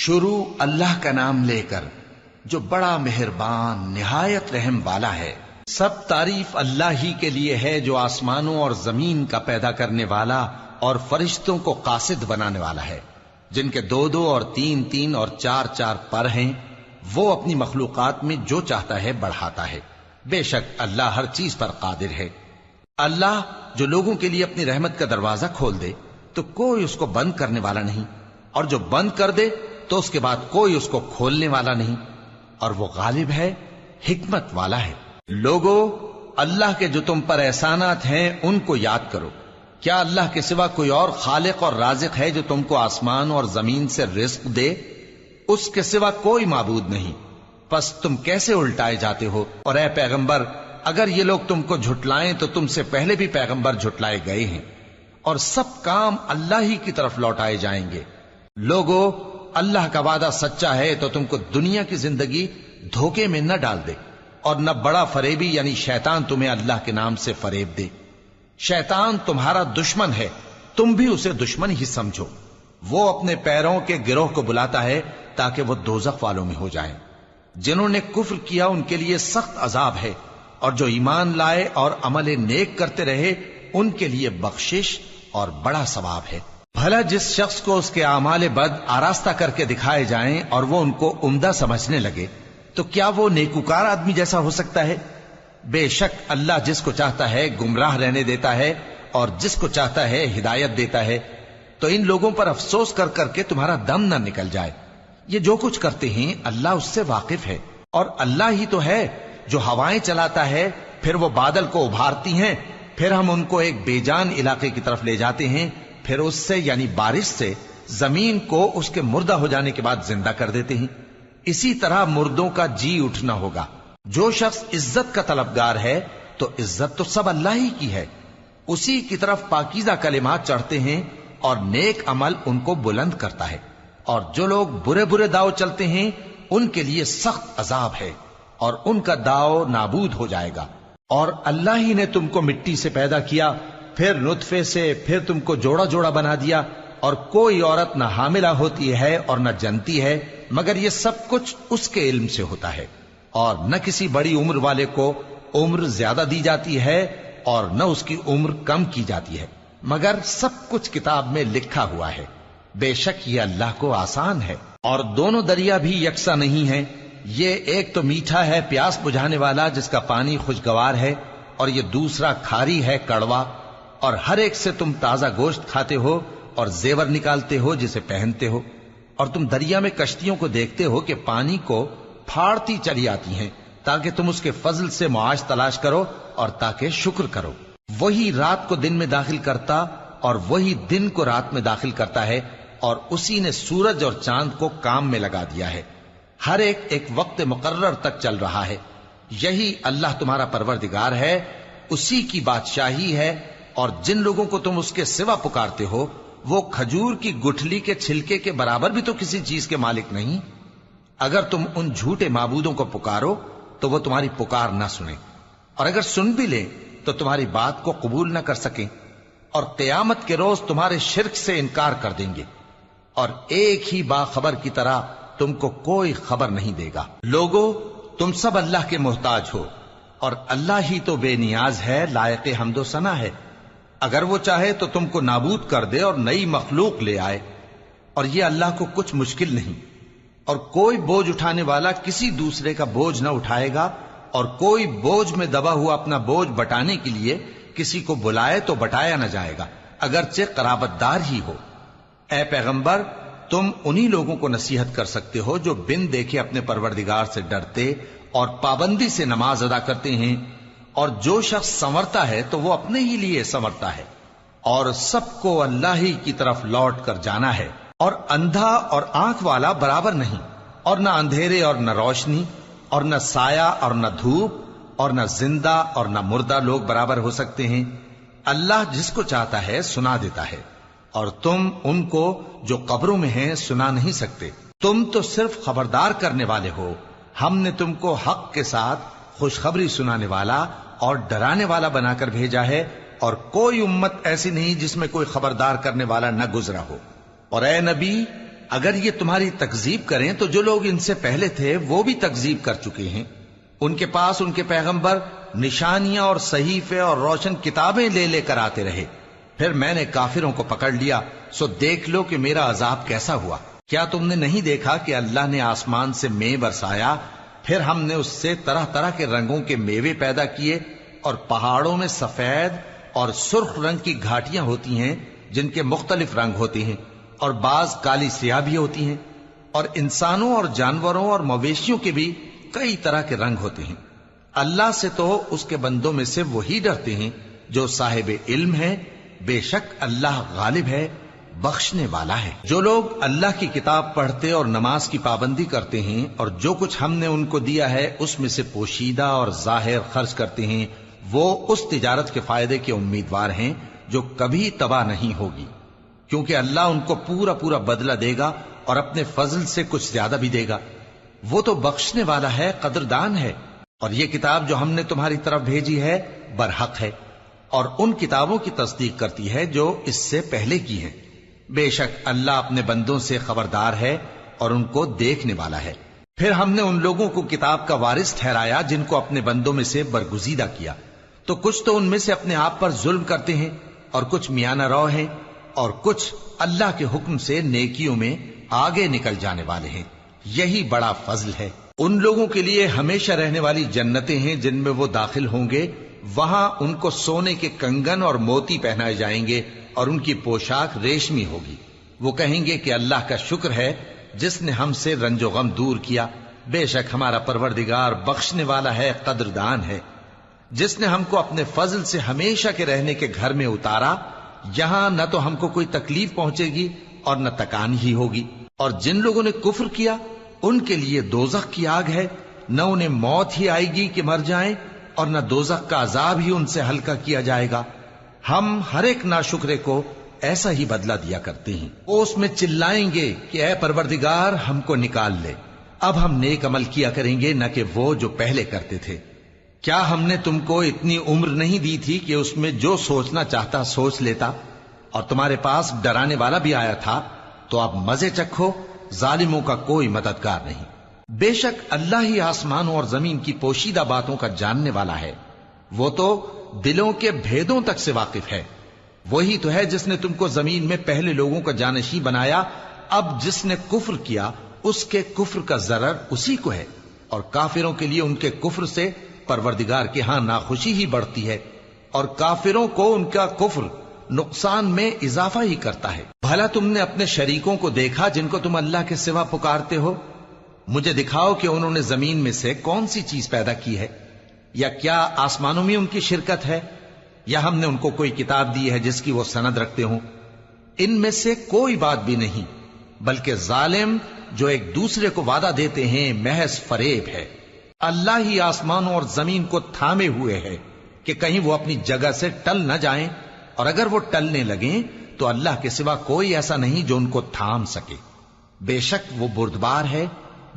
شروع اللہ کا نام لے کر جو بڑا مہربان نہایت رحم والا ہے۔ سب تعریف اللہ ہی کے لیے ہے جو آسمانوں اور زمین کا پیدا کرنے والا اور فرشتوں کو قاصد بنانے والا ہے، جن کے 2 اور 3 اور 4 پر ہیں۔ وہ اپنی مخلوقات میں جو چاہتا ہے بڑھاتا ہے، بے شک اللہ ہر چیز پر قادر ہے۔ اللہ جو لوگوں کے لیے اپنی رحمت کا دروازہ کھول دے تو کوئی اس کو بند کرنے والا نہیں، اور جو بند کر دے تو اس کے بعد کوئی اس کو کھولنے والا نہیں، اور وہ غالب ہے، حکمت والا ہے۔ لوگو، اللہ کے جو تم پر احسانات ہیں ان کو یاد کرو۔ کیا اللہ کے سوا کوئی اور خالق اور رازق ہے جو تم کو آسمان اور زمین سے رزق دے؟ اس کے سوا کوئی معبود نہیں، پس تم کیسے الٹائے جاتے ہو؟ اور اے پیغمبر، اگر یہ لوگ تم کو جھٹلائیں تو تم سے پہلے بھی پیغمبر جھٹلائے گئے ہیں، اور سب کام اللہ ہی کی طرف لوٹائے جائیں گے۔ لوگو، اللہ کا وعدہ سچا ہے تو تم کو دنیا کی زندگی دھوکے میں نہ ڈال دے، اور نہ بڑا فریبی یعنی شیطان تمہیں اللہ کے نام سے فریب دے۔ شیطان تمہارا دشمن ہے، تم بھی اسے دشمن ہی سمجھو۔ وہ اپنے پیروں کے گروہ کو بلاتا ہے تاکہ وہ دوزخ والوں میں ہو جائیں۔ جنہوں نے کفر کیا ان کے لیے سخت عذاب ہے، اور جو ایمان لائے اور عمل نیک کرتے رہے ان کے لیے بخشش اور بڑا ثواب ہے۔ بھلا جس شخص کو اس کے اعمال بد آراستہ کر کے دکھائے جائیں اور وہ ان کو عمدہ سمجھنے لگے تو کیا وہ نیکوکار آدمی جیسا ہو سکتا ہے؟ بے شک اللہ جس کو چاہتا ہے گمراہ رہنے دیتا ہے اور جس کو چاہتا ہے ہدایت دیتا ہے۔ تو ان لوگوں پر افسوس کر کر کے تمہارا دم نہ نکل جائے۔ یہ جو کچھ کرتے ہیں اللہ اس سے واقف ہے، اور اللہ ہی تو ہے جو ہوائیں چلاتا ہے، پھر وہ بادل کو ابھارتی ہیں، پھر ہم ان کو ایک بے جان علاقے کی طرف لے جاتے ہیں، پھر اس سے یعنی بارش سے زمین کو اس کے مردہ ہو جانے کے بعد زندہ کر دیتے ہیں۔ اسی طرح مردوں کا جی اٹھنا ہوگا۔ جو شخص عزت کا طلبگار ہے تو عزت تو سب اللہ ہی کی ہے، اسی کی طرف پاکیزہ کلمات چڑھتے ہیں اور نیک عمل ان کو بلند کرتا ہے، اور جو لوگ برے برے داؤ چلتے ہیں ان کے لیے سخت عذاب ہے، اور ان کا داؤ نابود ہو جائے گا۔ اور اللہ ہی نے تم کو مٹی سے پیدا کیا، پھر نطفے سے، پھر تم کو جوڑا جوڑا بنا دیا، اور کوئی عورت نہ حاملہ ہوتی ہے اور نہ جنتی ہے، مگر یہ سب کچھ اس کے علم سے ہوتا ہے۔ اور نہ کسی بڑی عمر والے کو عمر زیادہ دی جاتی ہے اور نہ اس کی عمر کم کی جاتی ہے، مگر سب کچھ کتاب میں لکھا ہوا ہے۔ بے شک یہ اللہ کو آسان ہے۔ اور دونوں دریا بھی یکساں نہیں ہیں، یہ ایک تو میٹھا ہے پیاس بجھانے والا جس کا پانی خوشگوار ہے، اور یہ دوسرا کھاری ہے کڑوا، اور ہر ایک سے تم تازہ گوشت کھاتے ہو اور زیور نکالتے ہو جسے پہنتے ہو۔ اور تم دریا میں کشتیوں کو دیکھتے ہو کہ پانی کو پھاڑتی چلی آتی ہیں تاکہ تم اس کے فضل سے معاش تلاش کرو اور تاکہ شکر کرو۔ وہی رات کو دن میں داخل کرتا اور وہی دن کو رات میں داخل کرتا ہے، اور اسی نے سورج اور چاند کو کام میں لگا دیا ہے، ہر ایک ایک وقت مقرر تک چل رہا ہے۔ یہی اللہ تمہارا پروردگار ہے، اسی کی بادشاہی ہے۔ اور جن لوگوں کو تم اس کے سوا پکارتے ہو وہ کھجور کی گٹھلی کے چھلکے کے برابر بھی تو کسی چیز کے مالک نہیں۔ اگر تم ان جھوٹے معبودوں کو پکارو تو وہ تمہاری پکار نہ سنیں، اور اگر سن بھی لیں تو تمہاری بات کو قبول نہ کر سکیں، اور قیامت کے روز تمہارے شرک سے انکار کر دیں گے، اور ایک ہی باخبر کی طرح تم کو کوئی خبر نہیں دے گا۔ لوگو، تم سب اللہ کے محتاج ہو، اور اللہ ہی تو بے نیاز ہے، لائق حمد و ثنا ہے۔ اگر وہ چاہے تو تم کو نابود کر دے اور نئی مخلوق لے آئے، اور یہ اللہ کو کچھ مشکل نہیں۔ اور کوئی بوجھ اٹھانے والا کسی دوسرے کا بوجھ نہ اٹھائے گا، اور کوئی بوجھ میں دبا ہوا اپنا بوجھ بٹانے کے لیے کسی کو بلائے تو بٹایا نہ جائے گا، اگرچہ قرابت دار ہی ہو۔ اے پیغمبر، تم انہی لوگوں کو نصیحت کر سکتے ہو جو بن دیکھے اپنے پروردگار سے ڈرتے اور پابندی سے نماز ادا کرتے ہیں، اور جو شخص سنورتا ہے تو وہ اپنے ہی لیے سنورتا ہے، اور سب کو اللہ ہی کی طرف لوٹ کر جانا ہے۔ اور اندھا اور آنکھ والا برابر نہیں، اور نہ اندھیرے اور نہ روشنی، اور نہ سایہ اور نہ دھوپ، اور نہ زندہ اور نہ مردہ لوگ برابر ہو سکتے ہیں۔ اللہ جس کو چاہتا ہے سنا دیتا ہے، اور تم ان کو جو قبروں میں ہیں سنا نہیں سکتے۔ تم تو صرف خبردار کرنے والے ہو، ہم نے تم کو حق کے ساتھ خوشخبری سنانے والا اور ڈرانے والا بنا کر بھیجا ہے، اور کوئی امت ایسی نہیں جس میں کوئی خبردار کرنے والا نہ گزرا ہو۔ اور اے نبی، اگر یہ تمہاری تکذیب کریں تو جو لوگ ان سے پہلے تھے وہ بھی تکذیب کر چکے ہیں. ان کے پاس ان کے پیغمبر نشانیاں اور صحیفے اور روشن کتابیں لے لے کر آتے رہے. پھر میں نے کافروں کو پکڑ لیا، سو دیکھ لو کہ میرا عذاب کیسا ہوا. کیا تم نے نہیں دیکھا کہ اللہ نے آسمان سے مے برسایا، پھر ہم نے اس سے طرح طرح کے رنگوں کے میوے پیدا کیے، اور پہاڑوں میں سفید اور سرخ رنگ کی گھاٹیاں ہوتی ہیں جن کے مختلف رنگ ہوتے ہیں، اور بعض کالی سیاہ بھی ہوتی ہیں، اور انسانوں اور جانوروں اور مویشیوں کے بھی کئی طرح کے رنگ ہوتے ہیں. اللہ سے تو اس کے بندوں میں سے وہی ڈرتے ہیں جو صاحب علم ہے. بے شک اللہ غالب ہے، بخشنے والا ہے. جو لوگ اللہ کی کتاب پڑھتے اور نماز کی پابندی کرتے ہیں اور جو کچھ ہم نے ان کو دیا ہے اس میں سے پوشیدہ اور ظاہر خرچ کرتے ہیں، وہ اس تجارت کے فائدے کے امیدوار ہیں جو کبھی تباہ نہیں ہوگی، کیونکہ اللہ ان کو پورا پورا بدلہ دے گا اور اپنے فضل سے کچھ زیادہ بھی دے گا. وہ تو بخشنے والا ہے، قدردان ہے. اور یہ کتاب جو ہم نے تمہاری طرف بھیجی ہے برحق ہے، اور ان کتابوں کی تصدیق کرتی ہے جو اس سے پہلے کی ہیں. بے شک اللہ اپنے بندوں سے خبردار ہے اور ان کو دیکھنے والا ہے. پھر ہم نے ان لوگوں کو کتاب کا وارث ٹھہرایا جن کو اپنے بندوں میں سے برگزیدہ کیا، تو کچھ تو ان میں سے اپنے آپ پر ظلم کرتے ہیں اور کچھ میانہ رو ہیں، اور کچھ اللہ کے حکم سے نیکیوں میں آگے نکل جانے والے ہیں. یہی بڑا فضل ہے. ان لوگوں کے لیے ہمیشہ رہنے والی جنتیں ہیں جن میں وہ داخل ہوں گے. وہاں ان کو سونے کے کنگن اور موتی پہنائے جائیں گے اور ان کی پوشاک ریشمی ہوگی. وہ کہیں گے کہ اللہ کا شکر ہے جس نے ہم سے رنج و غم دور کیا. بے شک ہمارا پروردگار بخشنے والا ہے، قدردان ہے. جس نے ہم کو اپنے فضل سے ہمیشہ کے رہنے کے گھر میں اتارا، یہاں نہ تو ہم کو کوئی تکلیف پہنچے گی اور نہ تکان ہی ہوگی. اور جن لوگوں نے کفر کیا ان کے لیے دوزخ کی آگ ہے، نہ انہیں موت ہی آئے گی کہ مر جائیں، اور نہ دوزخ کا عذاب ہی ان سے ہلکا کیا جائے گا. ہم ہر ایک ناشکرے کو ایسا ہی بدلہ دیا کرتے ہیں. وہ اس میں چلائیں گے کہ اے پروردگار ہم کو نکال لے، اب ہم نیک عمل کیا کریں گے نہ کہ وہ جو پہلے کرتے تھے. کیا ہم نے تم کو اتنی عمر نہیں دی تھی کہ اس میں جو سوچنا چاہتا سوچ لیتا؟ اور تمہارے پاس ڈرانے والا بھی آیا تھا، تو اب مزے چکھو، ظالموں کا کوئی مددگار نہیں. بے شک اللہ ہی آسمانوں اور زمین کی پوشیدہ باتوں کا جاننے والا ہے. وہ تو دلوں کے بھیدوں تک سے واقف ہے. وہی تو ہے جس نے تم کو زمین میں پہلے لوگوں کا جانشین بنایا. اب جس نے کفر کیا اس کے کفر کا ضرر اسی کو ہے، اور کافروں کے لیے ان کے کفر سے پروردگار کے ہاں ناخوشی ہی بڑھتی ہے، اور کافروں کو ان کا کفر نقصان میں اضافہ ہی کرتا ہے. بھلا تم نے اپنے شریکوں کو دیکھا جن کو تم اللہ کے سوا پکارتے ہو؟ مجھے دکھاؤ کہ انہوں نے زمین میں سے کون سی چیز پیدا کی ہے، یا کیا آسمانوں میں ان کی شرکت ہے، یا ہم نے ان کو کوئی کتاب دی ہے جس کی وہ سند رکھتے ہوں؟ ان میں سے کوئی بات بھی نہیں، بلکہ ظالم جو ایک دوسرے کو وعدہ دیتے ہیں محض فریب ہے. اللہ ہی آسمانوں اور زمین کو تھامے ہوئے ہے کہ کہیں وہ اپنی جگہ سے ٹل نہ جائیں، اور اگر وہ ٹلنے لگیں تو اللہ کے سوا کوئی ایسا نہیں جو ان کو تھام سکے. بے شک وہ بردبار ہے،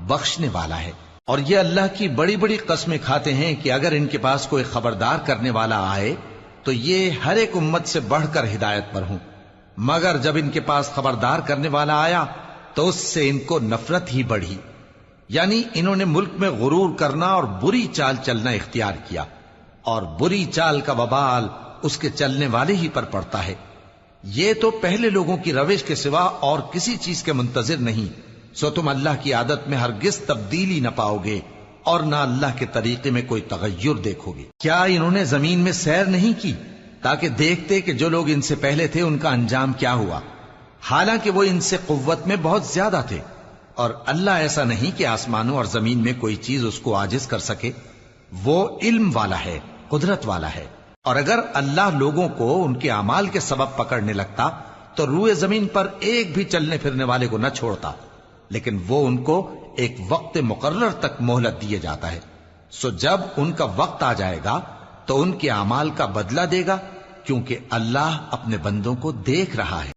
بخشنے والا ہے. اور یہ اللہ کی بڑی بڑی قسمیں کھاتے ہیں کہ اگر ان کے پاس کوئی خبردار کرنے والا آئے تو یہ ہر ایک امت سے بڑھ کر ہدایت پر ہوں، مگر جب ان کے پاس خبردار کرنے والا آیا تو اس سے ان کو نفرت ہی بڑھی. یعنی انہوں نے ملک میں غرور کرنا اور بری چال چلنا اختیار کیا، اور بری چال کا وبال اس کے چلنے والے ہی پر پڑتا ہے. یہ تو پہلے لوگوں کی روش کے سوا اور کسی چیز کے منتظر نہیں، سو تم اللہ کی عادت میں ہرگز تبدیلی نہ پاؤ گے اور نہ اللہ کے طریقے میں کوئی تغیر دیکھو گے. کیا انہوں نے زمین میں سیر نہیں کی تاکہ دیکھتے کہ جو لوگ ان سے پہلے تھے ان کا انجام کیا ہوا، حالانکہ وہ ان سے قوت میں بہت زیادہ تھے. اور اللہ ایسا نہیں کہ آسمانوں اور زمین میں کوئی چیز اس کو عاجز کر سکے. وہ علم والا ہے، قدرت والا ہے. اور اگر اللہ لوگوں کو ان کے اعمال کے سبب پکڑنے لگتا تو روئے زمین پر ایک بھی چلنے پھرنے والے کو نہ چھوڑتا، لیکن وہ ان کو ایک وقت مقرر تک مہلت دیے جاتا ہے. سو جب ان کا وقت آ جائے گا تو ان کے اعمال کا بدلہ دے گا، کیونکہ اللہ اپنے بندوں کو دیکھ رہا ہے.